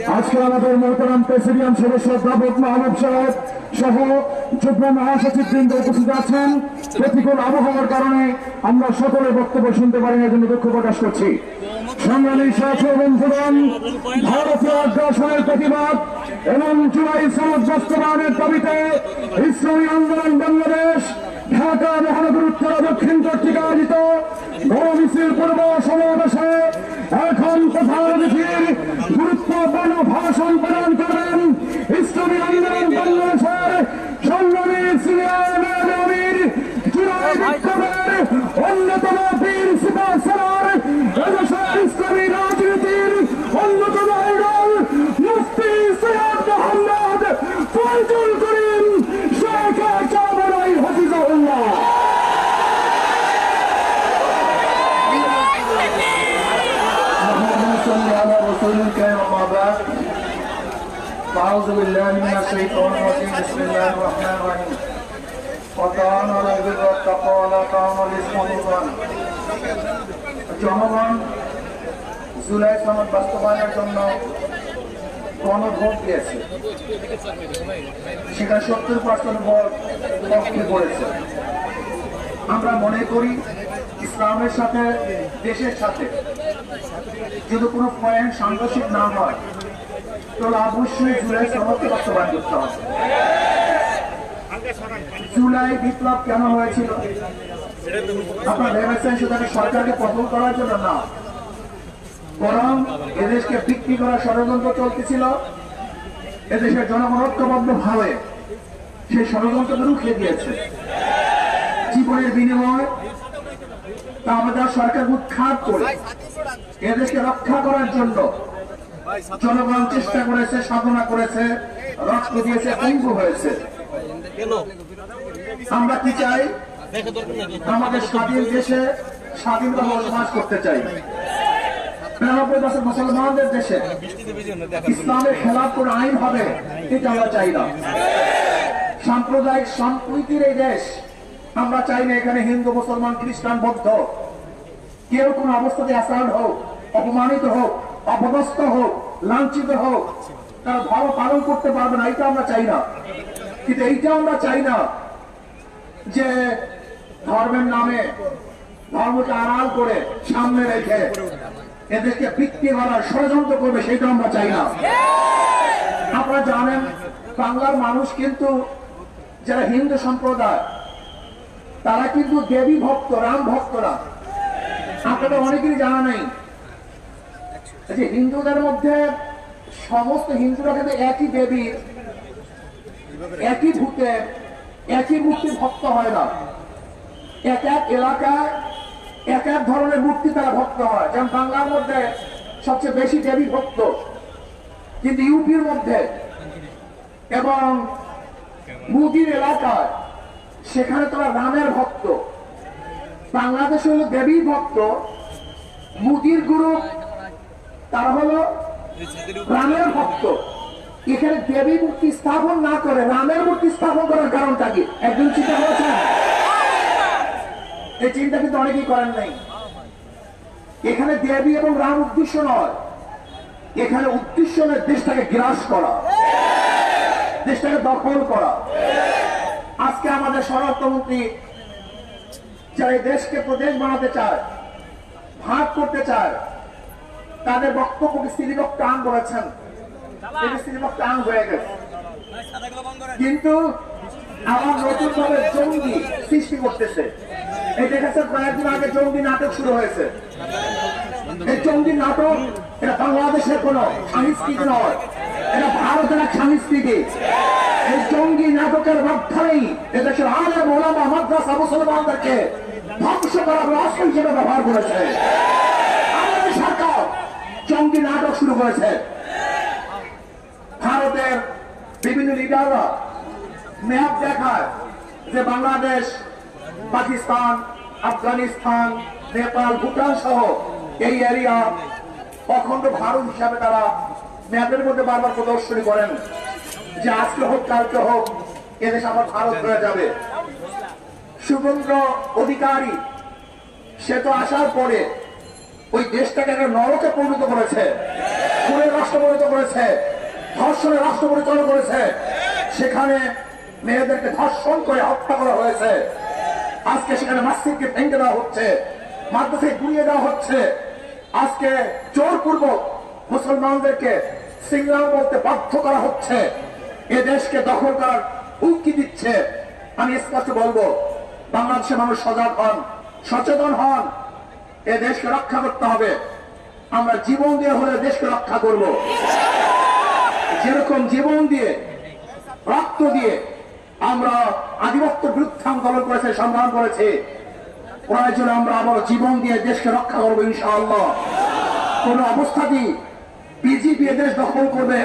আজকে আমাদের মোহতারাম প্রেসিডিয়াম সদস্য দাবত মাহবুব সাহেব সহ যুগ্ম মহাসচিব বৃন্দ উপস্থিত আছেন। প্রতিকূল আবহাওয়ার কারণে আমরা সকলের বক্তব্য শুনতে পারি না, জন্য দুঃখ প্রকাশ করছি। সংগ্রামী সাথী বন্ধুগণ, ভারতীয় আগ্রাসনের প্রতিবাদ এবং জুলাই সনদ বাস্তবায়নের দাবিতে ইসলামী আন্দোলন বাংলাদেশ ঢাকা মহানগর উত্তর দক্ষিণ কর্তৃক আয়োজিত গণমিছিল পূর্ব সমাবেশে এখন প্রধান অতিথির গুরুত্বপূর্ণ ভাষণ প্রদান করেন ইসলামী আন্দোলন বাংলাদেশের সংগ্রামী সিনিয়র নেতাদের জুলাই বিপ্লবের অন্যতম বীর সুপারস্টার এদেশের ইসলামী রাজনীতির অন্যতম আইডল মুফতি সৈয়দ মোহাম্মদ ফয়জুল করিম শেখ চাবরাই হাফিজাহুল্লাহ। أعوذ بالله من الشيطان الرجيم بسم الله الرحمن الرحيم وتعالى على البر والتقوى ولا تعالى الإثم والعدوان জনগণ জুলাই সনদ বাস্তবায়নের জন্য গণভোট দিয়েছে, সেখানে 70% ভোট পক্ষে পড়েছে। আমরা মনে করি ইসলামের সাথে দেশের সাথে যদি কোনো পয়েন্ট সাংঘর্ষিক না হয় তাহলে অবশ্যই জুলাই সনদকে বাস্তবায়ন করতে হবে। জুলাই বিপ্লব কেন হয়েছিল? আপনারা ভেবেছেন সেটাকে সরকারকে পতন করার জন্য না, বরং এদেশকে বিক্রি করার ষড়যন্ত্র চলতেছিল। এদেশের জনগণ ঐক্যবদ্ধ ভাবে সেই ষড়যন্ত্রকে রুখে দিয়েছে। জীবনের বিনিময় তা আমাদের সরকার উৎখাত করে এদেশকে রক্ষা করার জন্য জনগণ চেষ্টা করেছে, সাধনা করেছে, রক্ত দিয়েছে, পঙ্গু হয়েছে। আমরা কি চাই? আমাদের স্বাধীন দেশে স্বাধীনভাবে বসবাস করতে চাই। ৯৯% মুসলমানদের দেশে ইসলামের খেলাফ কোন আইন হবে এটা আমরা চাই না। সাম্প্রদায়িক সম্প্রীতির এই দেশ আমরা চাই না এখানে হিন্দু, মুসলমান, খ্রিস্টান, বৌদ্ধ কেউ কোন অবস্থাতে অ্যাসাল্ট হোক, অপমানিত হোক, অপদস্থ হোক, লাঞ্ছিত হোক, তারা ধর্ম পালন করতে পারবে না, এটা আমরা চাই না। কিন্তু এইটা আমরা চাই না যে ধর্মের নামে ধর্মকে আড়াল করে সামনে রেখে এদেরকে বিক্রি করার ষড়যন্ত্র করবে, সেটা আমরা চাই না। আপনারা জানেন বাংলার মানুষ কিন্তু যারা হিন্দু সম্প্রদায় তারা কিন্তু দেবী ভক্ত, রাম ভক্তরা। আপনাদের অনেকেরই জানা নেই যে হিন্দুদের মধ্যে সমস্ত হিন্দুরা কিন্তু একই দেবীর, একই ভূতের, একই মূর্তির ভক্ত হয় না। এক এক এলাকায় এক এক ধরনের মূর্তি তারা ভক্ত হয়। যেমন বাংলার মধ্যে সবচেয়ে বেশি দেবী ভক্ত, কিন্তু ইউপির মধ্যে এবং মুদির এলাকায় সেখানে তারা রামের ভক্ত। বাংলাদেশে হলো দেবী ভক্ত, মুদির গ্রুপ তারা হলো রামের ভক্ত। এখানে দেবী মূর্তি স্থাপন না করে রামের মূর্তি স্থাপন করার কারণটা কি একজন চিন্তা করেছেন? এই চিন্তা কিন্তু অনেকেই করেন নাই। এখানে দেবী এবং রাম উদ্দেশ্য নয়, এখানে উদ্দেশ্য নয় দেশটাকে গ্রাস করা, দেশটাকে দখল করা। আজকে আমাদের স্বরাষ্ট্রমন্ত্রী যারা এই দেশকে প্রদেশ বানাতে চায়, ভাগ করতে চায়, তাদের বক্তব্যকে স্ত্রীবক্ত টান করেছেন, স্ত্রীবক্ত টান হয়ে গেছে। কিন্তু আবার নতুন ভাবে জঙ্গি সৃষ্টি করতেছে। এই দেখেছে কয়েকদিন আগে জঙ্গি নাটক শুরু হয়েছে। এই জঙ্গি নাটক এটা বাংলাদেশের কোন সংস্কৃতি নয়, এটা ভারতের এক সংস্কৃতি। এই জঙ্গি নাটকের মাধ্যমেই এদেশের আলেম ওলামা মাদ্রাসা মুসলমানদেরকে ধ্বংস করার অস্ত্র হিসেবে ব্যবহার করেছে। আমাদের সরকার জঙ্গি নাটক শুরু করেছে। ভারতের বিভিন্ন লিডাররা ম্যাপ দেখায় যে বাংলাদেশ, পাকিস্তান, আফগানিস্তান, নেপাল, ভুটান সহ এই এরিয়া অখণ্ড ভারত হিসাবে তারা ম্যাপের মধ্যে বারবার প্রদর্শনী করেন যে আজকে হোক কালকে হোক এদেশ আবার ভারত হয়ে যাবে। শুভেন্দু অধিকারী সে তো আসার পরে ওই দেশটাকে একটা নরকে পরিণত করেছে, খুনের রাষ্ট্র পরিণত করেছে, ধর্ষণের রাষ্ট্র পরিচালনা করেছে। সেখানে মেয়েদেরকে ধর্ষণ করে হত্যা করা হয়েছে। আজকে সেখানে মসজিদকে ভেঙে দেওয়া হচ্ছে, মাদ্রাসায় গুড়িয়ে দেওয়া হচ্ছে। আজকে জোরপূর্বক মুসলমানদেরকে সিংলাম বলতে বাধ্য করা হচ্ছে, এ দেশকে দখল করার হুমকি দিচ্ছে। আমি স্পষ্ট বলবো, বাংলাদেশের মানুষ সজাগ হন, সচেতন হন, এ দেশকে রক্ষা করতে হবে। আমরা জীবন দিয়ে হলে দেশকে রক্ষা করব। যেরকম জীবন দিয়ে, রক্ত দিয়ে আমরা আধিপত্যের বিরুদ্ধে আন্দোলন করেছে, সংগ্রাম করেছে, প্রয়োজনে আমরা আবার জীবন দিয়ে দেশকে রক্ষা করবো ইনশাআল্লাহ। কোন অবস্থাতেই বিজেপি দেশ দখল করবে,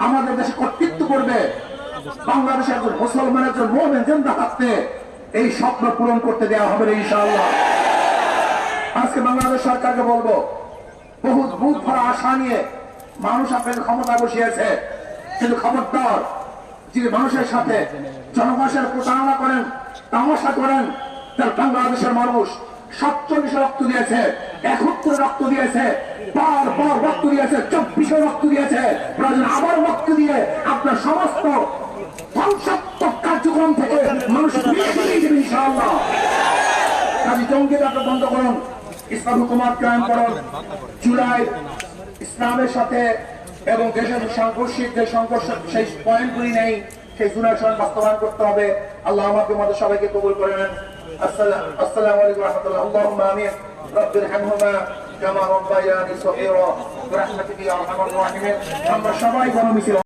আমাদের দেশে কর্তৃত্ব করবে, বাংলাদেশের একজন মুসলমানের একজন মুমিন জিন্দা থাকতে এই স্বপ্ন পূরণ করতে দেওয়া হবে না ইনশাআল্লাহ। আজকে বাংলাদেশ সরকারকে বলবো, বহু বুথ ভরা আশা নিয়ে মানুষ আপনাকে ক্ষমতা বসিয়েছে, কিন্তু খবরদার যে মানুষের সাথে জনগণের প্রতারণা করেন, তামাশা করেন, তার বাংলাদেশের মানুষ 47 রক্ত দিয়েছে, 71 রক্ত দিয়েছে, বারবার রক্ত দিয়েছে, 24 রক্ত দিয়েছে, প্রয়োজন আবার রক্ত দিয়ে আপনার সমস্ত ধ্বংসাত্মক কার্যক্রম থেকে মানুষ ইনশাআল্লাহ। কাজী জঙ্গিবাদ বন্ধ করুন, ইসলাম হুকুমত কায়েম করুন। জুলাই ইসলামের সাথে এবং দেশের সাংঘর্ষিক যে সংঘর্ষ, সেই পয়েন্টগুলি নেই, সেই জুলাই সঙ্গে বাস্তবায়ন করতে হবে। আল্লাহ আমাকে আমাদের সবাইকে কবুল করে নেন। আসসালামু আলাইকুম ওয়া রাহমাতুল্লাহ। আল্লাহুম্মা আমিন। রব্বির হামহুমা কামা রাব্বায়ানি সগীরা বিরহমাতিকা ইয়া আরহামার রাহিমিন। আমরা সবাই গণমিছিল